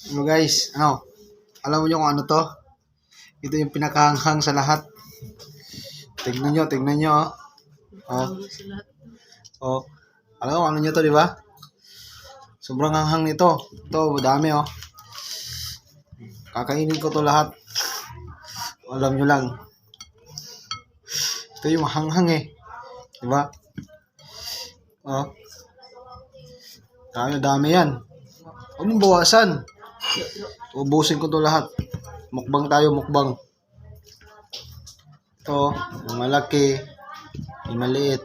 Ano guys, alam mo nyo kung ano to? Ito yung pinakahanghang sa lahat. Tignan nyo, oh. Oh, oh. Alam mo ano nyo to, di ba? Sobrang hanghang nito. Ito, madami, oh. Kakainin ko to lahat. Alam nyo lang. Ito yung hanghang eh. Di ba? Oh. Dami yan. Huwag mong bawasan. Ubusin ko to lahat. Mukbang tayo, mukbang. Ito, yung malaki, yung maliit.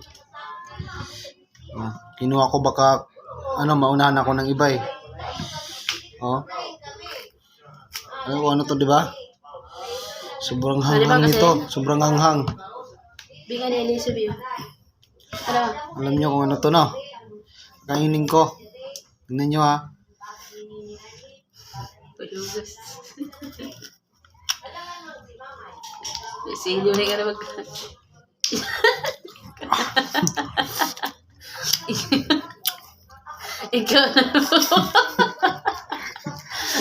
Kinuha ko baka, maunahan ako ng iba eh. Oh. Ano to, di ba? Sobrang hanghang nito. Sobrang hanghang. Bingan ni Elizabeth. Alam nyo kung ano to, no? Kainin ko. Tingnan nyo, ha. Palugas. Sino na ka na mag... Ikaw na po.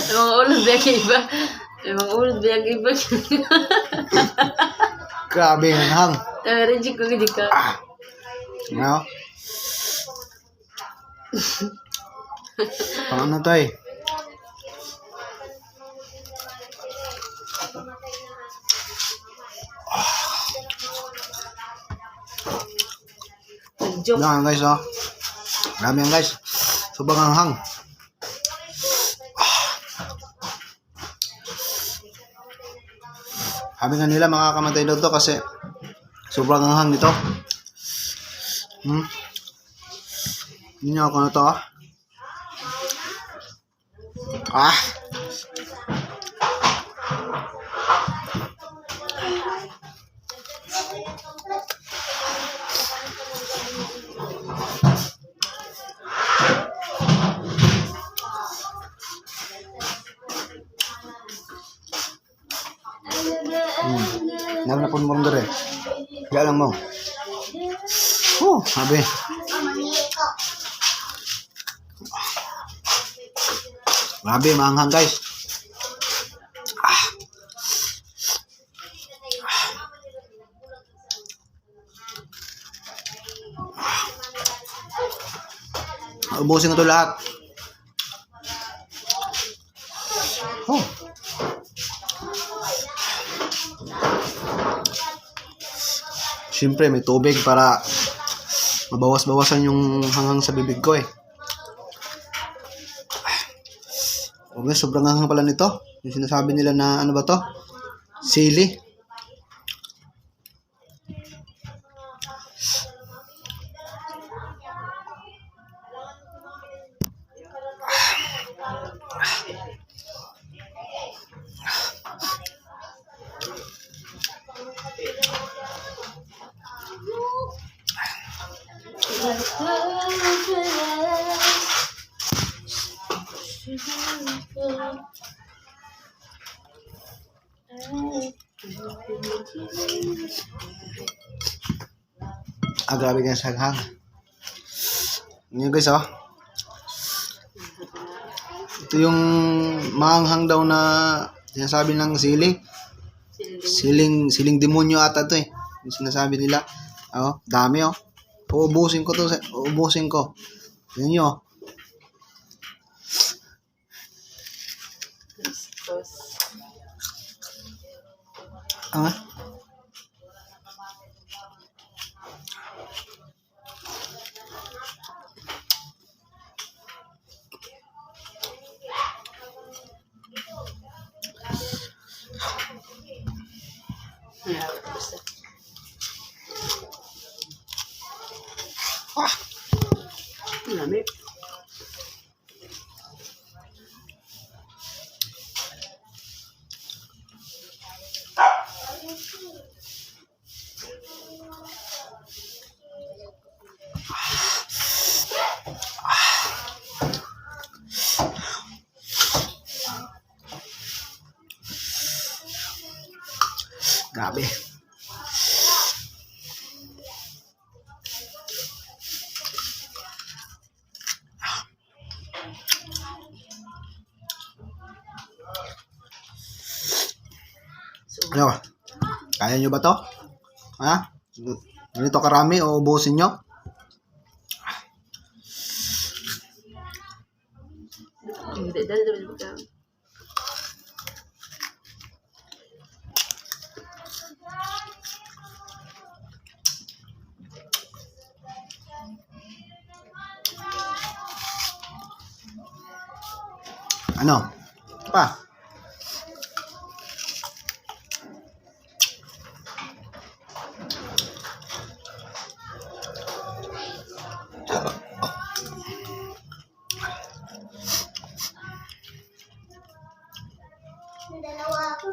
Mga ulod ba yung iba? Mga ulod ba yung iba? Grabe yung hanghang. Reject ko hindi ka. Ano? Pang ano to eh? Nag-joke. Yan guys, oh. Marami yan guys. Sobrang hanghang. Sabi nga nila makakamatay daw to kasi sobrang hanghang nito. Hindi nyo ako na to, ah. Nang napun mo rin. Kaya lang mo. Sabi. Grabe, maanghang guys. Ubusin ko ito lahat. Siyempre, may tubig para mabawas-bawasan yung hanghang sa bibig ko eh. Okay, sobrang hanghang pala nito. Yung sinasabi nila na ano ba to? Sili. Grabe ka sa hanghang. Yan guys, oh. Ito yung maanghang daw na sinasabi ng sili. Siling demonyo ata to eh. Yung sinasabi nila. Dami oh. Uubusin ko to. Uubusin ko. Yan nyo oh. Lami. Grabe. Ano? Kaya nyo ba to? Ha? Ganito karami o ubusin nyo? Hindi, dali ka. Ano? Pa? Dalawa ako.